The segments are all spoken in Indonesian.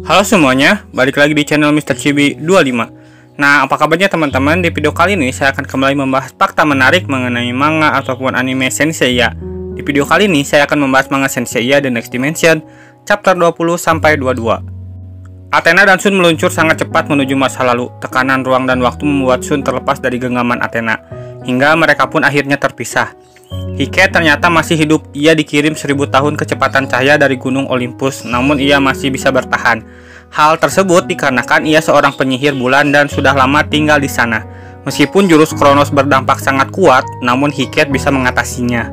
Halo semuanya, balik lagi di channel Mr. Chibi 25. Nah, apa kabarnya teman-teman? Di video kali ini saya akan kembali membahas fakta menarik mengenai manga ataupun anime Senseiya. Di video kali ini saya akan membahas manga Senseiya The Next Dimension chapter 20-22. Athena dan Shun meluncur sangat cepat menuju masa lalu. Tekanan ruang dan waktu membuat Shun terlepas dari genggaman Athena, hingga mereka pun akhirnya terpisah. Hike ternyata masih hidup. Ia dikirim 1000 tahun kecepatan cahaya dari Gunung Olympus, namun ia masih bisa bertahan. Hal tersebut dikarenakan ia seorang penyihir bulan dan sudah lama tinggal di sana. Meskipun jurus Kronos berdampak sangat kuat, namun Hike bisa mengatasinya.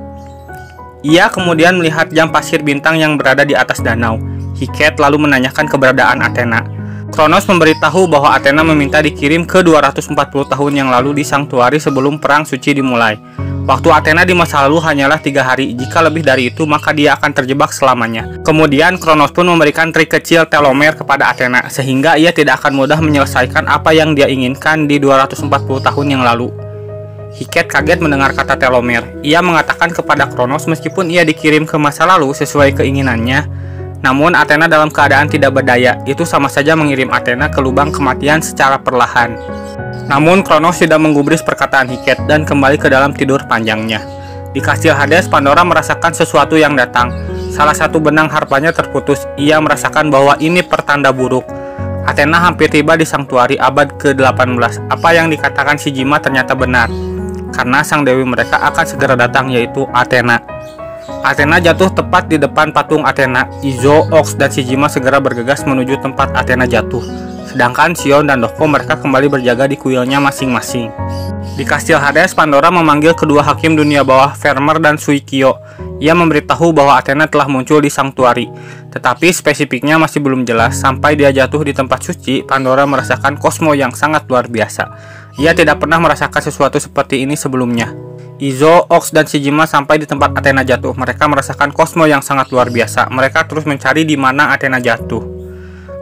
Ia kemudian melihat jam pasir bintang yang berada di atas danau. Hike lalu menanyakan keberadaan Athena. Kronos memberitahu bahwa Athena meminta dikirim ke 240 tahun yang lalu di Sanctuary sebelum perang suci dimulai. Waktu Athena di masa lalu hanyalah 3 hari, jika lebih dari itu maka dia akan terjebak selamanya. Kemudian Kronos pun memberikan trik kecil telomer kepada Athena, sehingga ia tidak akan mudah menyelesaikan apa yang dia inginkan di 240 tahun yang lalu. Hike kaget mendengar kata telomer. Ia mengatakan kepada Kronos meskipun ia dikirim ke masa lalu sesuai keinginannya, namun Athena dalam keadaan tidak berdaya. Itu sama saja mengirim Athena ke lubang kematian secara perlahan. Namun Kronos tidak menggubris perkataan Hike dan kembali ke dalam tidur panjangnya. Di kastil Hades, Pandora merasakan sesuatu yang datang. Salah satu benang harpanya terputus. Ia merasakan bahwa ini pertanda buruk. Athena hampir tiba di Sanctuary abad ke-18. Apa yang dikatakan Shijima ternyata benar, karena sang dewi mereka akan segera datang, yaitu Athena. Athena jatuh tepat di depan patung Athena. Izo, Ox, dan Shijima segera bergegas menuju tempat Athena jatuh. Sedangkan Sion dan Doko mereka kembali berjaga di kuilnya masing-masing. Di kastil Hades, Pandora memanggil kedua hakim dunia bawah, Vermeer dan Suikyo. Ia memberitahu bahwa Athena telah muncul di Sanctuary, tetapi spesifiknya masih belum jelas. Sampai dia jatuh di tempat suci, Pandora merasakan kosmo yang sangat luar biasa. Ia tidak pernah merasakan sesuatu seperti ini sebelumnya. Izo, Ox, dan Shijima sampai di tempat Athena jatuh. Mereka merasakan kosmo yang sangat luar biasa. Mereka terus mencari di mana Athena jatuh.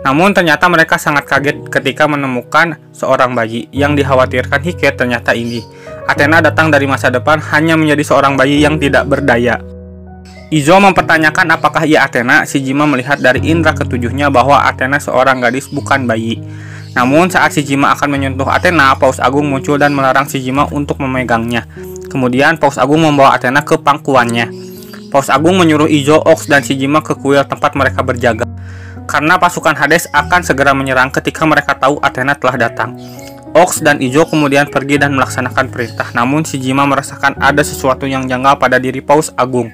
Namun ternyata mereka sangat kaget ketika menemukan seorang bayi. Yang dikhawatirkan Hike ternyata ini. Athena datang dari masa depan hanya menjadi seorang bayi yang tidak berdaya. Izo mempertanyakan apakah ia Athena. Shijima melihat dari indera ketujuhnya bahwa Athena seorang gadis bukan bayi. Namun saat Shijima akan menyentuh Athena, Paus Agung muncul dan melarang Shijima untuk memegangnya. Kemudian Paus Agung membawa Athena ke pangkuannya. Paus Agung menyuruh Izo, Ox, dan Shijima ke kuil tempat mereka berjaga, karena pasukan Hades akan segera menyerang ketika mereka tahu Athena telah datang. Ox dan Izo kemudian pergi dan melaksanakan perintah, namun Shijima merasakan ada sesuatu yang janggal pada diri Paus Agung.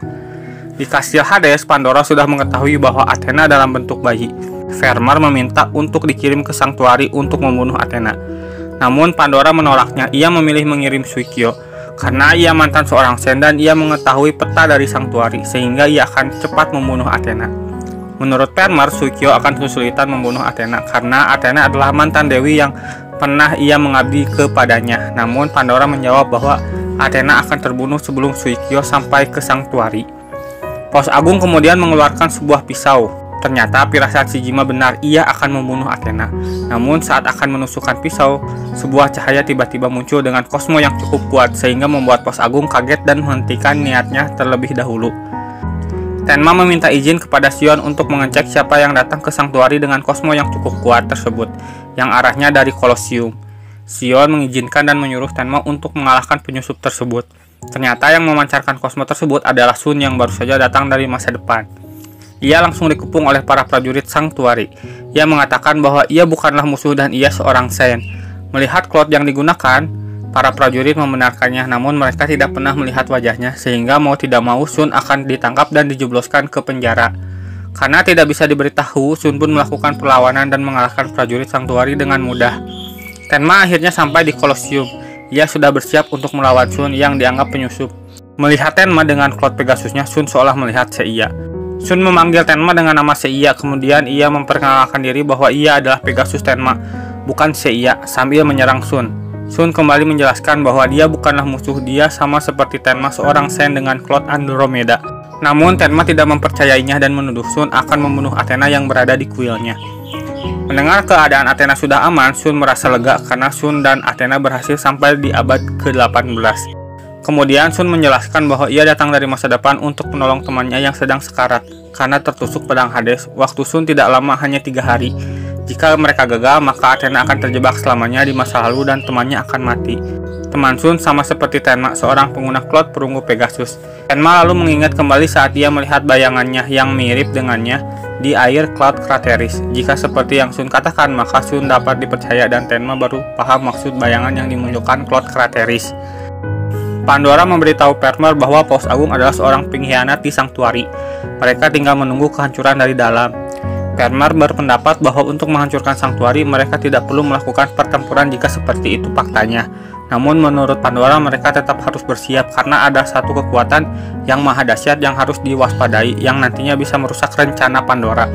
Di kastil Hades, Pandora sudah mengetahui bahwa Athena dalam bentuk bayi. Vermeer meminta untuk dikirim ke Sanctuary untuk membunuh Athena. Namun Pandora menolaknya. Ia memilih mengirim Suikyo, karena ia mantan seorang Sen dan ia mengetahui peta dari Sanctuary, sehingga ia akan cepat membunuh Athena. Menurut Vermeer, Suikyo akan kesulitan membunuh Athena karena Athena adalah mantan dewi yang pernah ia mengabdi kepadanya. Namun Pandora menjawab bahwa Athena akan terbunuh sebelum Suikyo sampai ke Sanctuary. Paus Agung kemudian mengeluarkan sebuah pisau. Ternyata firasat Shijima benar, ia akan membunuh Athena. Namun saat akan menusukkan pisau, sebuah cahaya tiba-tiba muncul dengan kosmo yang cukup kuat, sehingga membuat Paus Agung kaget dan menghentikan niatnya terlebih dahulu. Tenma meminta izin kepada Sion untuk mengecek siapa yang datang ke Sanctuary dengan kosmo yang cukup kuat tersebut, yang arahnya dari Colosseum. Sion mengizinkan dan menyuruh Tenma untuk mengalahkan penyusup tersebut. Ternyata yang memancarkan kosmo tersebut adalah Shun yang baru saja datang dari masa depan. Ia langsung dikepung oleh para prajurit Sanctuary. Ia mengatakan bahwa ia bukanlah musuh dan ia seorang Sen. Melihat cloth yang digunakan, para prajurit membenarkannya, namun mereka tidak pernah melihat wajahnya, sehingga mau tidak mau Shun akan ditangkap dan dijebloskan ke penjara. Karena tidak bisa diberitahu, Shun pun melakukan perlawanan dan mengalahkan prajurit Sanctuary dengan mudah. Tenma akhirnya sampai di Colosseum. Ia sudah bersiap untuk melawan Shun yang dianggap penyusup. Melihat Tenma dengan cloth Pegasusnya, Shun seolah melihat Seiya. Shun memanggil Tenma dengan nama Seiya, kemudian ia memperkenalkan diri bahwa ia adalah Pegasus Tenma, bukan Seiya, sambil menyerang Shun. Shun kembali menjelaskan bahwa dia bukanlah musuh dia, sama seperti Tenma seorang Sen dengan cloth Andromeda. Namun Tenma tidak mempercayainya dan menuduh Shun akan membunuh Athena yang berada di kuilnya. Mendengar keadaan Athena sudah aman, Shun merasa lega karena Shun dan Athena berhasil sampai di abad ke-18. Kemudian Sun menjelaskan bahwa ia datang dari masa depan untuk menolong temannya yang sedang sekarat karena tertusuk pedang Hades. Waktu Sun tidak lama, hanya 3 hari. Jika mereka gagal, maka Athena akan terjebak selamanya di masa lalu dan temannya akan mati. Teman Sun sama seperti Tenma, seorang pengguna Cloud perunggu Pegasus. Tenma lalu mengingat kembali saat ia melihat bayangannya yang mirip dengannya di air Cloud Crateris. Jika seperti yang Sun katakan, maka Sun dapat dipercaya dan Tenma baru paham maksud bayangan yang dimunculkan Cloud Crateris. Pandora memberitahu Permer bahwa Paus Agung adalah seorang pengkhianat di Sanctuary. Mereka tinggal menunggu kehancuran dari dalam. Permer berpendapat bahwa untuk menghancurkan Sanctuary, mereka tidak perlu melakukan pertempuran jika seperti itu faktanya. Namun menurut Pandora, mereka tetap harus bersiap karena ada satu kekuatan yang maha dahsyat yang harus diwaspadai yang nantinya bisa merusak rencana Pandora.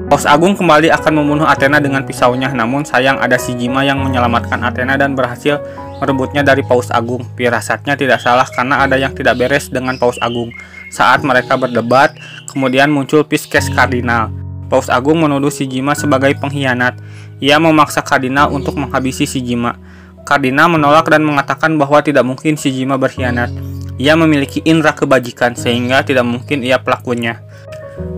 Paus Agung kembali akan membunuh Athena dengan pisaunya, namun sayang ada Shijima yang menyelamatkan Athena dan berhasil merebutnya dari Paus Agung. Firasatnya tidak salah karena ada yang tidak beres dengan Paus Agung. Saat mereka berdebat, kemudian muncul Pisces Kardinal. Paus Agung menuduh Shijima sebagai pengkhianat. Ia memaksa Kardinal untuk menghabisi Shijima. Kardinal menolak dan mengatakan bahwa tidak mungkin Shijima berkhianat. Ia memiliki indera kebajikan sehingga tidak mungkin ia pelakunya.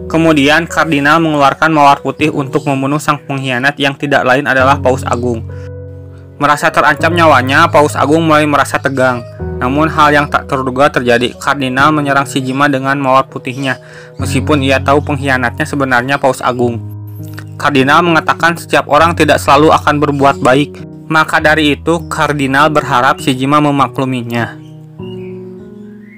Kemudian Kardinal mengeluarkan mawar putih untuk membunuh sang pengkhianat yang tidak lain adalah Paus Agung. Merasa terancam nyawanya, Paus Agung mulai merasa tegang. Namun hal yang tak terduga terjadi. Kardinal menyerang Shijima dengan mawar putihnya, meskipun ia tahu pengkhianatnya sebenarnya Paus Agung. Kardinal mengatakan setiap orang tidak selalu akan berbuat baik. Maka dari itu, Kardinal berharap Shijima memakluminya.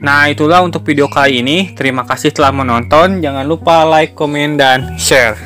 Nah, itulah untuk video kali ini. Terima kasih telah menonton. Jangan lupa like, komen, dan share.